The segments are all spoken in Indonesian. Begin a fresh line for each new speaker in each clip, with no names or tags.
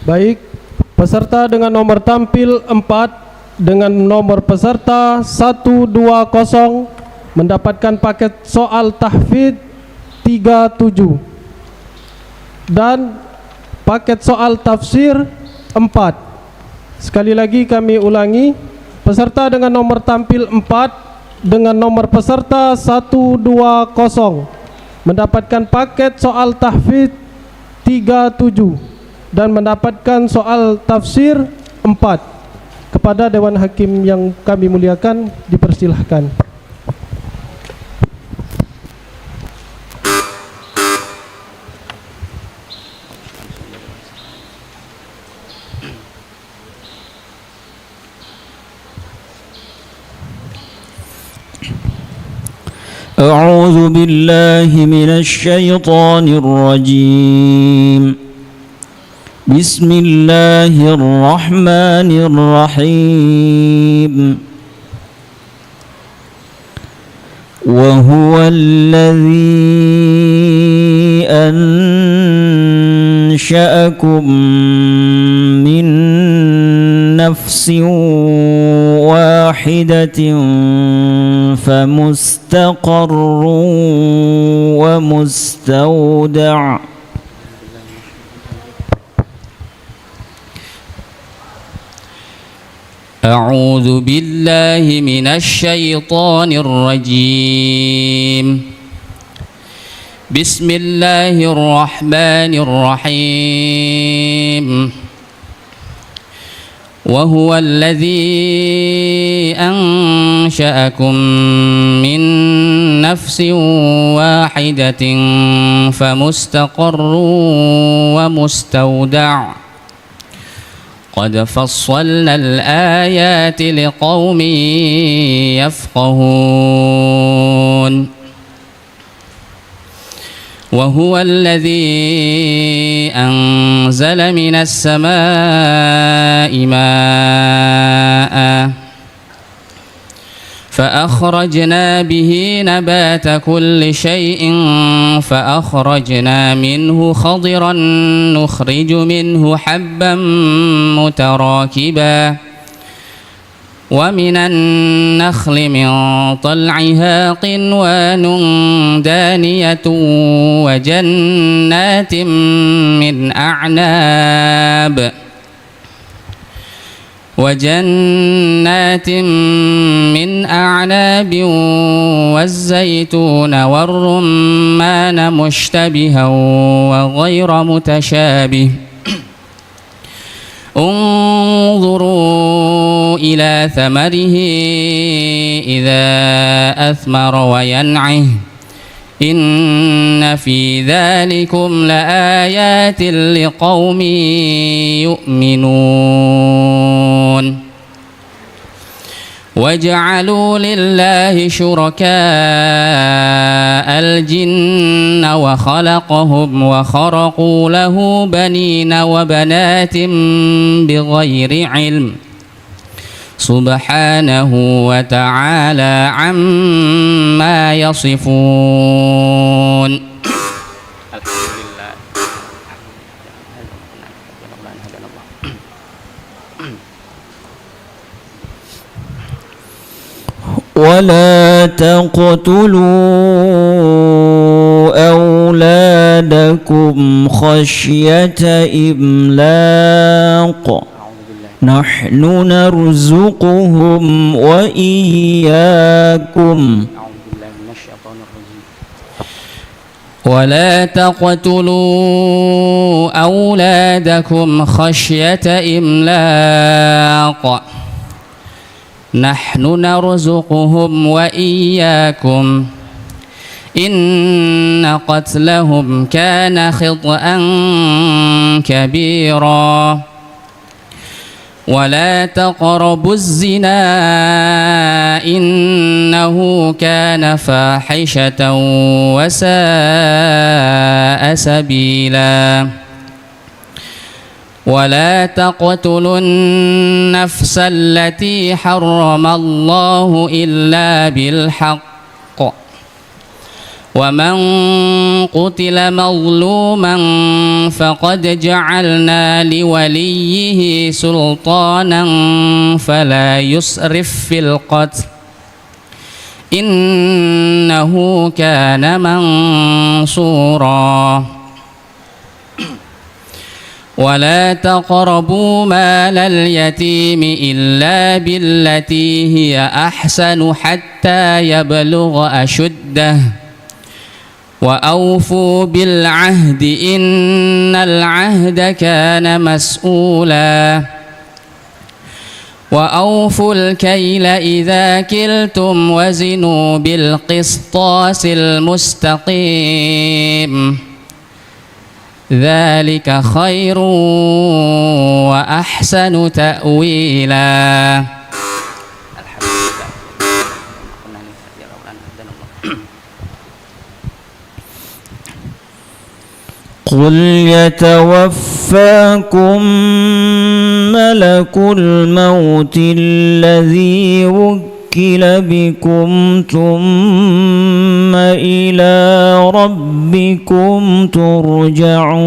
Baik, peserta dengan nomor tampil 4 dengan nomor peserta 120 mendapatkan paket soal tahfidz 37 dan paket soal tafsir 4. Sekali lagi kami ulangi, peserta dengan nomor tampil 4 dengan nomor peserta 120 mendapatkan paket soal tahfidz 37 dan mendapatkan soal tafsir 4. Kepada Dewan Hakim yang kami muliakan, dipersilahkan.
أعوذ بالله من الشيطان الرجيم. بسم الله الرحمن الرحيم. وهو الذي أنشأكم من نفس واحدة فمستقر ومستودع. أعوذ بالله من الشيطان الرجيم. بسم الله الرحمن الرحيم. وهو الذي أنشأكم من نفس واحدة فمستقر ومستودع. قد فصلنا الآيات لقوم يفقهون. وهو الذي أنزل من السماء ماء فأخرجنا به نبات كل شيء فأخرجنا منه خضرا نخرج منه حبا متراكبا ومن النخل من طلعها قنوان دانية وجنات من أعناب والزيتون والرمان مشتبها وغير متشابه. انظروا إلى ثمره إذا أثمر وينعه إن في ذلكم لآيات لقوم يؤمنون. وجعلوا لله شركاء الجن وخلقهم وخرقوا له بنين وبنات بغير علم سبحانه وتعالى عما يصفون. ولا تقتلوا أولادكم خشية إملاق نحن نرزقهم وإياكم. ولا تقتلوا أولادكم خشية إملاق نحن نرزقهم وإياكم إن قتلهم كان خطأ كبيرا. ولا تقربوا الزنا إنه كان فاحشة وساء سبيلا. ولا تقتلوا النفس التي حرم الله إلا بالحق ومن قتل مظلوما فقد جعلنا لوليه سلطانا فلا يسرف في القتل إنه كان منصورا ولا تقربوا مال اليتيم إلا بالتي هي أحسن حتى يبلغ أشده وأوفوا بالعهد إن العهد كان مسؤولا وأوفوا الكيل إذا كلتم وزنوا بالقسطاس المستقيم ذلك خير وأحسن تأويلا.
قل يتوفاكم ملك الموت الذي وكل بكم ثم إلى ربكم ترجعون.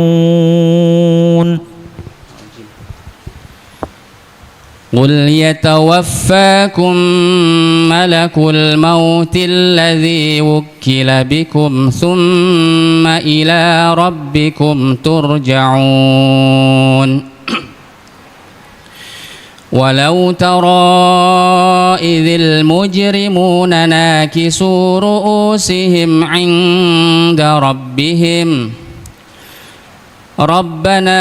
قل يتوفاكم ملك الموت الذي وكل بكم ثم إلى ربكم ترجعون. ولو ترى إذ المجرمون ناكسوا رؤوسهم عند ربهم ربنا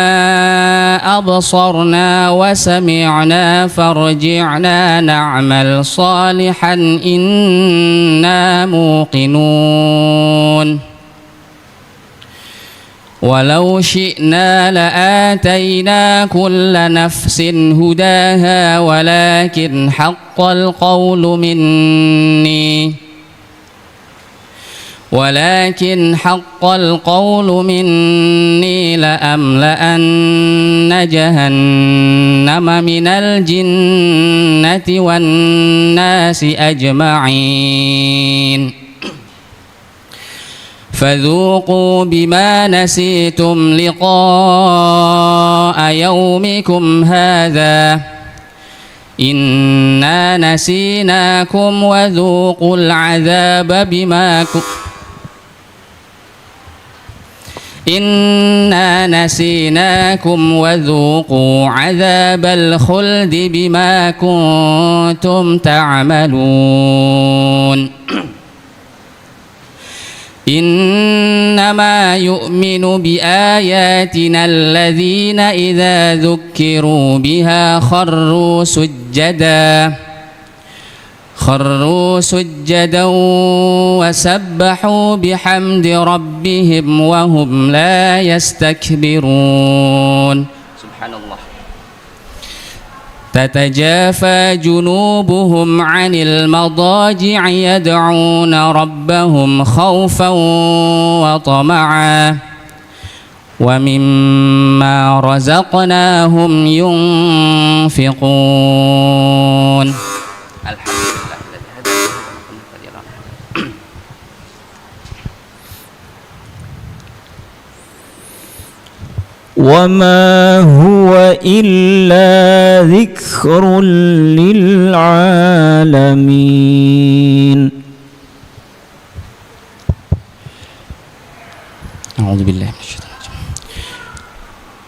أبصرنا وسمعنا فارجعنا نعمل صالحا إنا موقنون. ولو شئنا لآتينا كل نفس هداها ولكن حق القول مني لأملأن جهنم من الجنة والناس أجمعين فذوقوا بما نسيتم لقاء يومكم هذا إنا نسيناكم وذوقوا العذاب وذوقوا عذاب الخلد بما كنتم تعملون. إنما يؤمن بآياتنا الذين إذا ذكروا بها خروا سجدا وسبحوا بحمد ربهم وهم لا يستكبرون. سبحان الله. تتجافى جنوبهم عن المضاجع يدعون ربهم خوفا وطمعا ومما رزقناهم ينفقون.
وما هو إلا ذكر للعالمين.
أعوذ بالله من الشيطان الرجيم.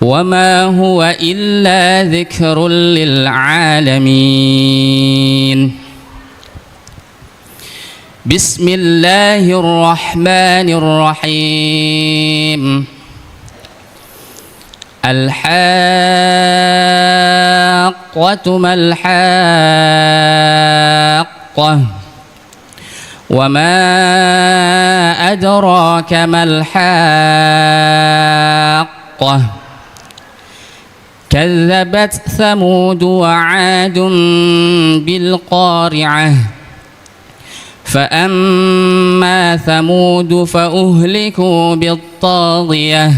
وما هو إلا ذكر للعالمين. بسم الله الرحمن الرحيم. الحاقة ما الحاقة وما أدراك ما الحاقة كذبت ثمود وعاد بالقارعة فأما ثمود فأهلكوا بالطاغية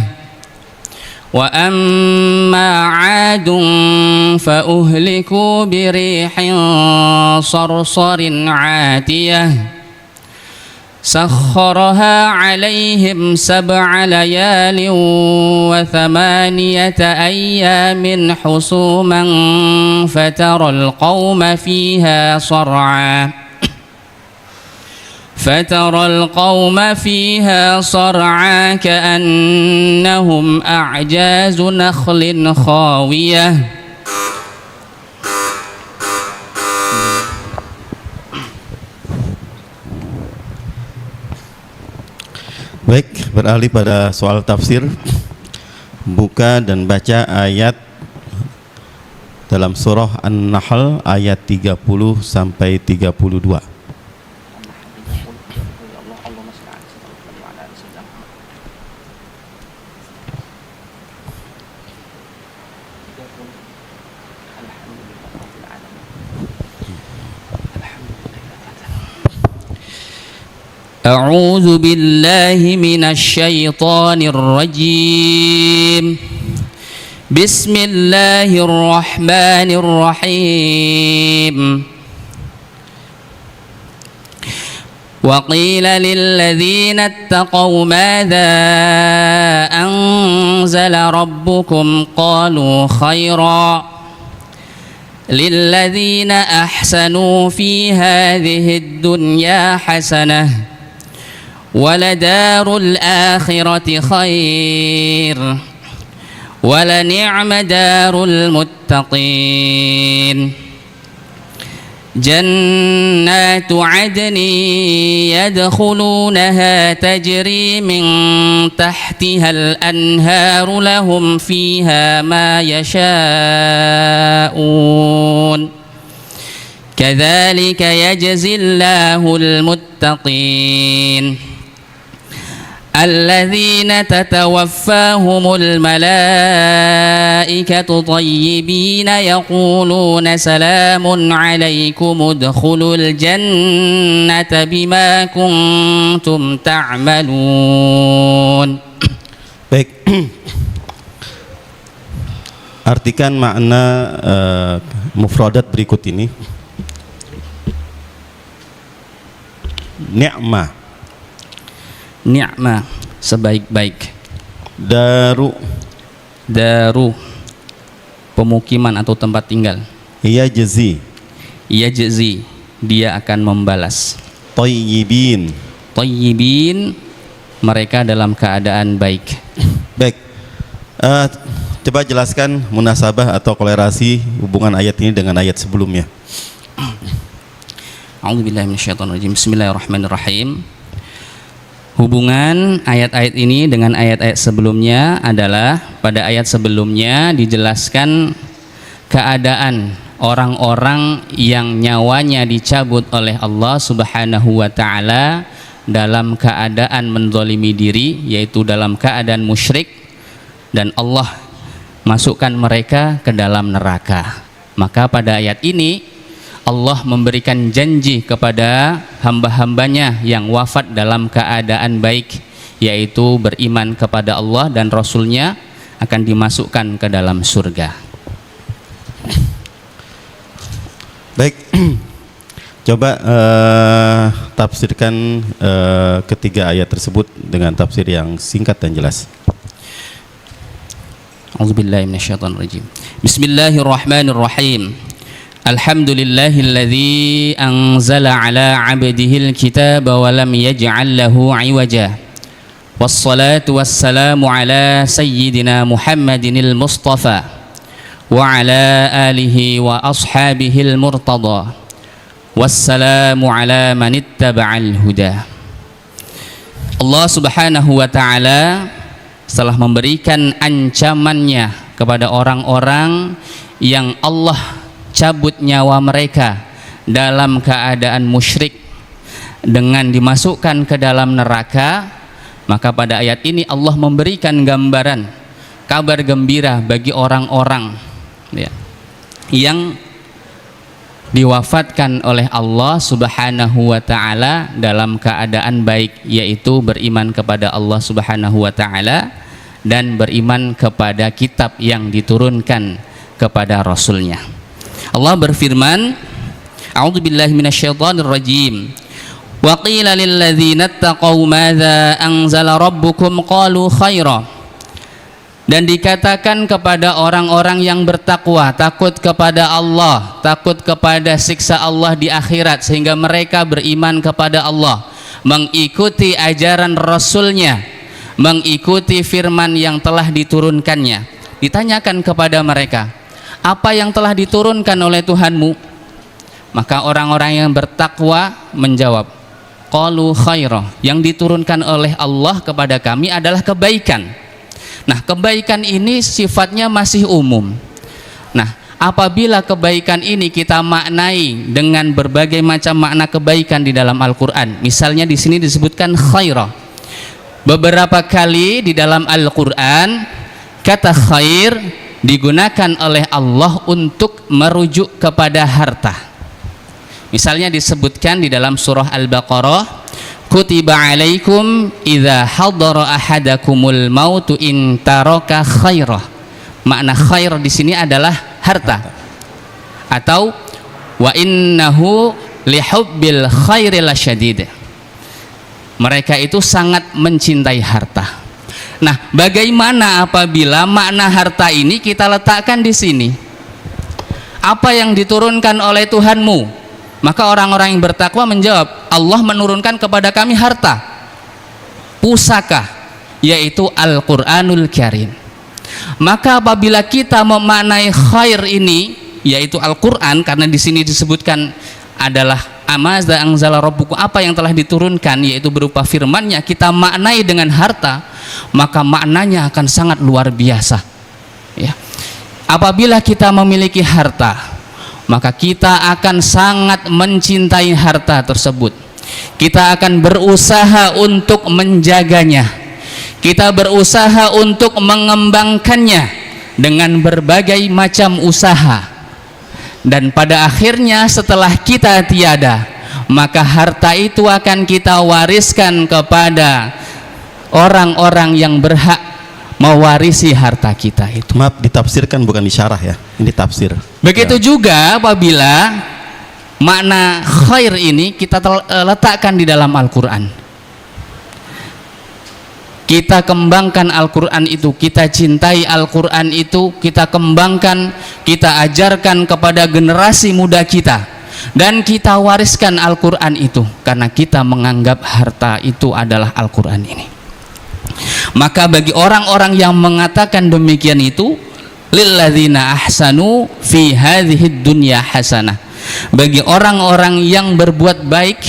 وأما عاد فأهلكوا بريح صرصر عاتية سخرها عليهم 7 ليال و8 أيام حسوما فترى القوم فيها صرعى كأنهم أعجاز نخل خاوية
Baik, beralih pada soal tafsir. Buka dan baca ayat dalam surah An-Nahl ayat 30 sampai 32.
أعوذ بالله من الشيطان الرجيم بسم الله الرحمن الرحيم وقيل للذين اتقوا ماذا أنزل ربكم قالوا خيرا للذين أحسنوا في هذه الدنيا حسنة ولدار الآخرة خير ولنعم دار المتقين جنات عدن يدخلونها تجري من تحتها الأنهار لهم فيها ما يشاءون كذلك يجزي الله المتقين الذين تتوفاهم الملائكة طيبين يقولون سلام عليكم ادخلوا الجنة بما كنتم تعملون.
Baik. Artikan makna mufradat berikut ini. Ni'mah,
Ni'mah sebaik-baik.
Daru,
Daru pemukiman atau tempat tinggal.
Yajzi,
Yajzi dia akan membalas.
Tayyibin,
Tayyibin mereka dalam keadaan baik.
Baik. Coba jelaskan munasabah atau kolerasi hubungan ayat ini dengan ayat sebelumnya.
A'udzubillahi minasyaitonirrajim. Bismillahirrahmanirrahim. Hubungan ayat-ayat ini dengan ayat-ayat sebelumnya adalah pada ayat sebelumnya dijelaskan keadaan orang-orang yang nyawanya dicabut oleh Allah Subhanahu wa taala dalam keadaan menzalimi diri, yaitu dalam keadaan musyrik, dan Allah masukkan mereka ke dalam neraka. Maka pada ayat ini Allah memberikan janji kepada hamba-hambanya yang wafat dalam keadaan baik, yaitu beriman kepada Allah dan Rasulnya, akan dimasukkan ke dalam surga.
Baik. Coba tafsirkan ketiga ayat tersebut dengan tafsir yang singkat dan jelas.
A'udzubillahi minasyaitonirrajim. Bismillahirrahmanirrahim. Alhamdulillahilladzi anzala ala 'abdihil kitaba wa lam yaj'al lahu 'iwaja. Wassalatu wassalamu ala sayyidina Muhammadinil Mustafa wa ala alihi wa ashabihil murtada. Wassalamu ala man ittaba'al huda. Allah Subhanahu wa taala setelah memberikan ancamannya kepada orang-orang yang Allah cabut nyawa mereka dalam keadaan musyrik dengan dimasukkan ke dalam neraka, maka pada ayat ini Allah memberikan gambaran kabar gembira bagi orang-orang yang diwafatkan oleh Allah Subhanahu wa taala dalam keadaan baik, yaitu beriman kepada Allah Subhanahu wa taala dan beriman kepada kitab yang diturunkan kepada Rasulnya. Allah berfirman, A'udzubillahi minasyaitonirrajim. Wa qila lil ladzina ittaqaw madza anzala rabbukum qalu khaira. Dan dikatakan kepada orang-orang yang bertakwa, takut kepada Allah, takut kepada siksa Allah di akhirat, sehingga mereka beriman kepada Allah, mengikuti ajaran Rasulnya, mengikuti firman yang telah diturunkannya. Ditanyakan kepada mereka, apa yang telah diturunkan oleh Tuhanmu? Maka orang-orang yang bertakwa menjawab, qalu khaira, yang diturunkan oleh Allah kepada kami adalah kebaikan. Nah, kebaikan ini sifatnya masih umum. Nah, apabila kebaikan ini kita maknai dengan berbagai macam makna kebaikan di dalam Al-Qur'an, misalnya di sini disebutkan khaira. Beberapa kali di dalam Al-Qur'an kata khair digunakan oleh Allah untuk merujuk kepada harta. Misalnya disebutkan di dalam surah Al-Baqarah, kutiba alaikum idza hadara ahadakumul mautu in taraka khairah. Makna khair di sini adalah harta. Atau wa innahu lihubbil khairi lasyadid. Mereka itu sangat mencintai harta. Nah, bagaimana apabila makna harta ini kita letakkan di sini? Apa yang diturunkan oleh Tuhanmu? Maka orang-orang yang bertakwa menjawab, Allah menurunkan kepada kami harta, pusaka, yaitu Al-Qur'anul Karim. Maka apabila kita memaknai khair ini, yaitu Al-Qur'an, karena di sini disebutkan adalah amazza anzala rabbukum, apa yang telah diturunkan, yaitu berupa firman-Nya, kita maknai dengan harta, maka maknanya akan sangat luar biasa. Ya. Apabila kita memiliki harta, maka kita akan sangat mencintai harta tersebut. Kita akan berusaha untuk menjaganya. Kita berusaha untuk mengembangkannya dengan berbagai macam usaha. Dan pada akhirnya setelah kita tiada, maka harta itu akan kita wariskan kepada orang-orang yang berhak mewarisi harta kita itu.
Maaf, ditafsirkan bukan disyarah ya, ini tafsir.
Begitu
Ya.
juga apabila makna khair ini kita letakkan di dalam Al-Quran, kita kembangkan Al-Quran itu, kita cintai Al-Quran itu, kita kembangkan, kita ajarkan kepada generasi muda kita, dan kita wariskan Al-Quran itu, karena kita menganggap harta itu adalah Al-Quran ini. Maka bagi orang-orang yang mengatakan demikian itu, lilladzina ahsanu fi hadhid dunya hasanah, bagi orang-orang yang berbuat baik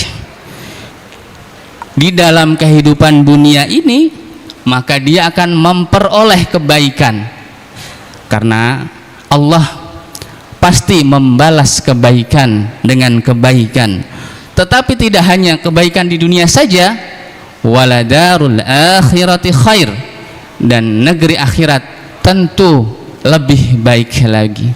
di dalam kehidupan dunia ini, maka dia akan memperoleh kebaikan, karena Allah pasti membalas kebaikan dengan kebaikan. Tetapi tidak hanya kebaikan di dunia saja, waladarul akhirati khair, dan negeri akhirat tentu lebih baik lagi.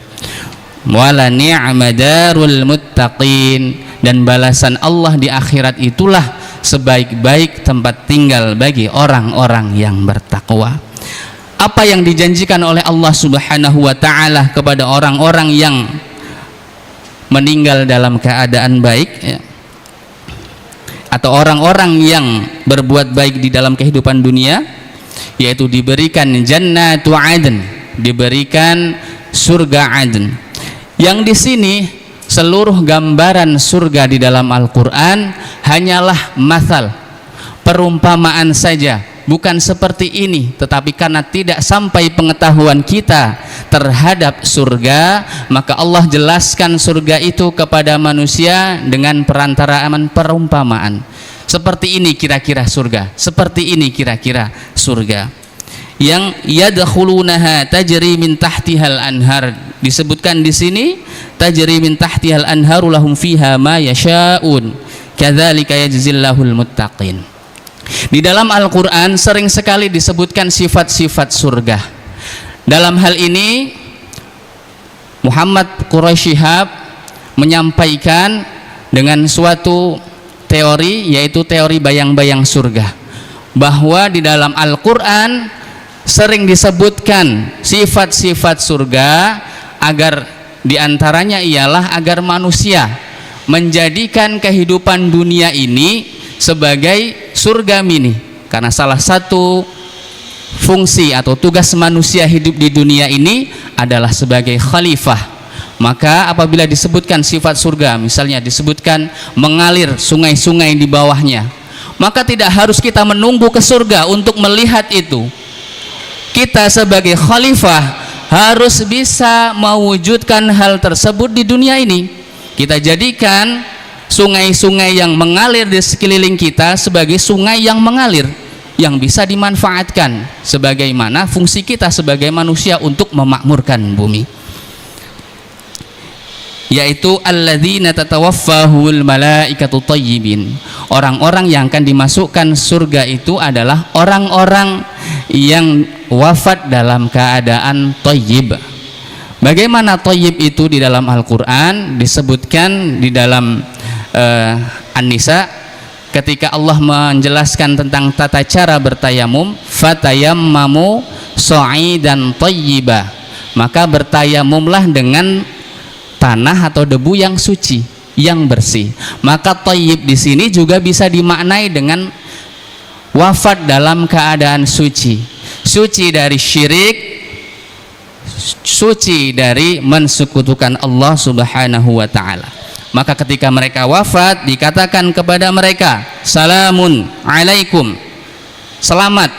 Wala ni'madarul muttaqin, dan balasan Allah di akhirat itulah sebaik-baik tempat tinggal bagi orang-orang yang bertakwa. Apa yang dijanjikan oleh Allah Subhanahu wa taala kepada orang-orang yang meninggal dalam keadaan baik, ya, atau orang-orang yang berbuat baik di dalam kehidupan dunia, yaitu diberikan jannatu adn, diberikan surga adn. Yang di sini seluruh gambaran surga di dalam Al-Quran hanyalah mathal, perumpamaan saja, bukan seperti ini. Tetapi karena tidak sampai pengetahuan kita terhadap surga, maka Allah jelaskan surga itu kepada manusia dengan perantaraan perumpamaan. Seperti ini kira-kira surga, seperti ini kira-kira surga. Yang yadkhulunaha tajri min tahtihal anhar, disebutkan di sini tajri min tahtihal anharu lahum fiha ma yasha'un kadzalika yajzillahul muttaqin. Di dalam Al-Quran sering sekali disebutkan sifat-sifat surga. Dalam hal ini Muhammad Quraisy Shihab menyampaikan dengan suatu teori, yaitu teori bayang-bayang surga, bahwa di dalam Al-Quran sering disebutkan sifat-sifat surga, agar diantaranya ialah agar manusia menjadikan kehidupan dunia ini sebagai surga mini, karena salah satu fungsi atau tugas manusia hidup di dunia ini adalah sebagai khalifah. Maka apabila disebutkan sifat surga, misalnya disebutkan mengalir sungai-sungai di bawahnya, maka tidak harus kita menunggu ke surga untuk melihat itu. Kita sebagai khalifah harus bisa mewujudkan hal tersebut di dunia ini. Kita jadikan sungai-sungai yang mengalir di sekeliling kita sebagai sungai yang mengalir, yang bisa dimanfaatkan sebagaimana fungsi kita sebagai manusia untuk memakmurkan bumi, yaitu alladzina tatawaffahumul malaikatu thayyibin. Orang-orang yang akan dimasukkan surga itu adalah orang-orang yang wafat dalam keadaan thayyib. Bagaimana thayyib itu di dalam Al-Qur'an disebutkan di dalam An-Nisa ketika Allah menjelaskan tentang tata cara bertayamum, fatayammamu sa'idan thayyiba, maka bertayamumlah dengan tanah atau debu yang suci, yang bersih. Maka thayyib di sini juga bisa dimaknai dengan wafat dalam keadaan suci, suci dari syirik, suci dari mensekutukan Allah Subhanahu wa taala. Maka ketika mereka wafat dikatakan kepada mereka, salamun alaikum, selamat,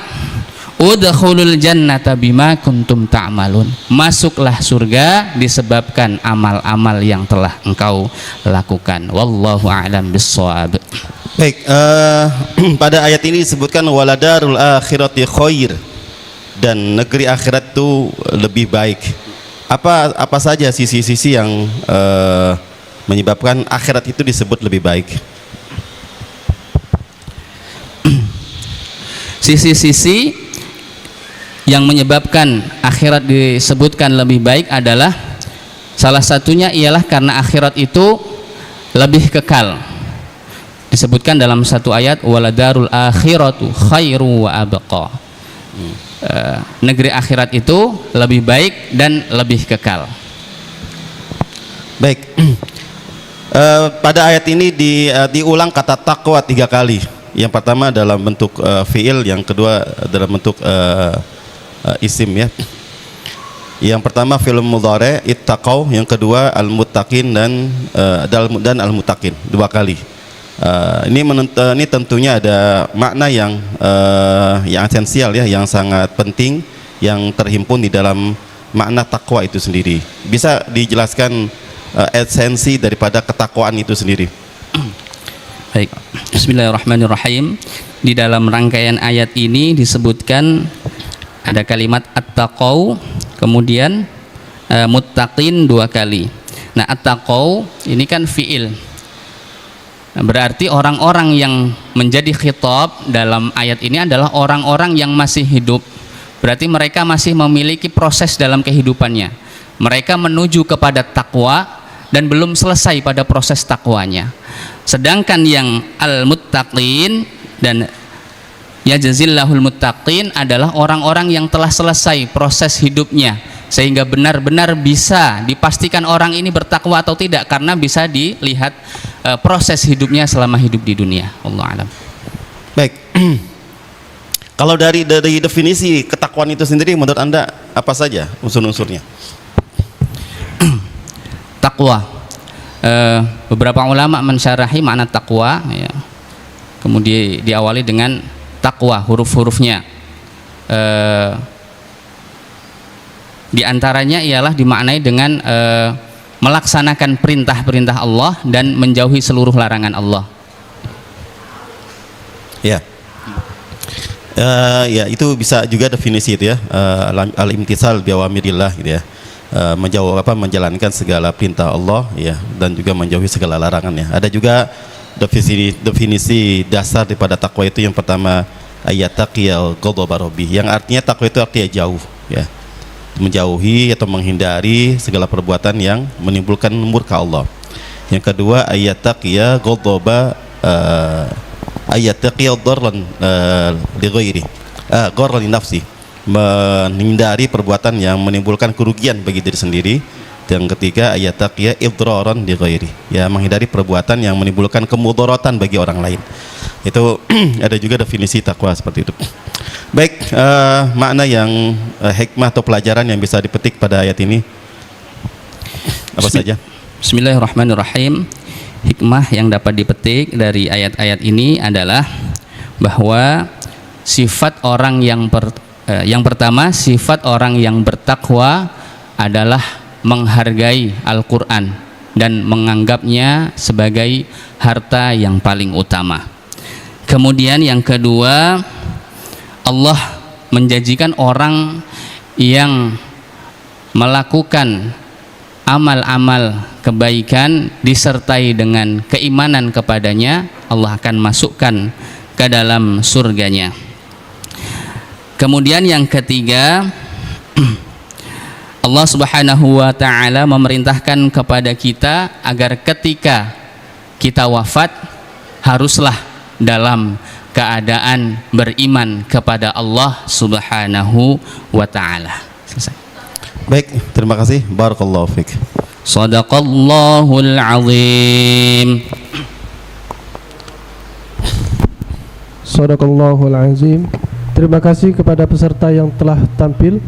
udkhulul jannata bima kuntum ta'malun, masuklah surga disebabkan amal-amal yang telah engkau lakukan. Wallahu a'lam bissawab.
Baik, pada ayat ini disebutkan waladarul akhirati khair, dan negeri akhirat itu lebih baik. Apa saja sisi-sisi yang menyebabkan akhirat itu disebut lebih baik?
Sisi-sisi yang menyebabkan akhirat disebutkan lebih baik adalah salah satunya ialah karena akhirat itu lebih kekal. Disebutkan dalam satu ayat, waladarul akhiratu khairu wa abqa. Negeri akhirat itu lebih baik dan lebih kekal.
Baik. Pada ayat ini diulang kata takwa 3 kali. Yang pertama dalam bentuk fiil, yang kedua dalam bentuk isim ya. Yang pertama fi'il mudhari ittaqau, yang kedua al-muttaqin dan al-muttaqin 2 kali. Ini tentunya ada makna yang esensial ya, yang sangat penting, yang terhimpun di dalam makna takwa itu sendiri. Bisa dijelaskan esensi daripada ketakwaan itu sendiri?
Baik, bismillahirrahmanirrahim. Di dalam rangkaian ayat ini disebutkan ada kalimat at-taqau, kemudian muttaqin 2 kali. Nah, at-taqau ini kan fiil, berarti orang-orang yang menjadi khitab dalam ayat ini adalah orang-orang yang masih hidup. Berarti mereka masih memiliki proses dalam kehidupannya. Mereka menuju kepada takwa dan belum selesai pada proses takwanya. Sedangkan yang al-muttaqin dan yajzillahul muttaqin adalah orang-orang yang telah selesai proses hidupnya, sehingga benar-benar bisa dipastikan orang ini bertakwa atau tidak karena bisa dilihat proses hidupnya selama hidup di dunia. Allah alam.
Baik. Kalau dari definisi ketakwaan itu sendiri, menurut Anda apa saja unsur-unsurnya?
Takwa, beberapa ulama mensyarahi makna takwa ya. Kemudian diawali dengan takwa, huruf-hurufnya di antaranya ialah dimaknai dengan melaksanakan perintah-perintah Allah dan menjauhi seluruh larangan Allah.
Ya. Ya, itu bisa juga definisi itu ya, al-imtisal bi awamirillah gitu ya. Menjalankan segala perintah Allah ya, dan juga menjauhi segala larangannya. Ada juga definisi dasar daripada takwa itu, yang pertama ayattaqiyal ghadaba rabbi, yang artinya takwa itu artinya jauh ya, menjauhi atau menghindari segala perbuatan yang menimbulkan murka Allah. Yang kedua ayattaqiya ghadaba ayattaqiya dharran li ghairi dharran li nafsi, menghindari perbuatan yang menimbulkan kerugian bagi diri sendiri. Yang ketiga ayataqiya idraran li ghairi, ya menghindari perbuatan yang menimbulkan kemudaratan bagi orang lain. Itu ada juga definisi takwa seperti itu. Baik, makna yang hikmah atau pelajaran yang bisa dipetik pada ayat ini apa saja?
Bismillahirrahmanirrahim. Hikmah yang dapat dipetik dari ayat-ayat ini adalah bahwa sifat orang yang pertama, sifat orang yang bertakwa adalah menghargai Al-Quran dan menganggapnya sebagai harta yang paling utama. Kemudian yang kedua, Allah menjanjikan orang yang melakukan amal-amal kebaikan disertai dengan keimanan kepadanya, Allah akan masukkan ke dalam surganya. Kemudian yang ketiga, Allah Subhanahu wa ta'ala memerintahkan kepada kita agar ketika kita wafat haruslah dalam keadaan beriman kepada Allah Subhanahu wa ta'ala. Selesai.
Baik, terima kasih. Barakallahu fiik.
Shadaqallahul azim.
Sadaqallahul azim. Terima kasih kepada peserta yang telah tampil.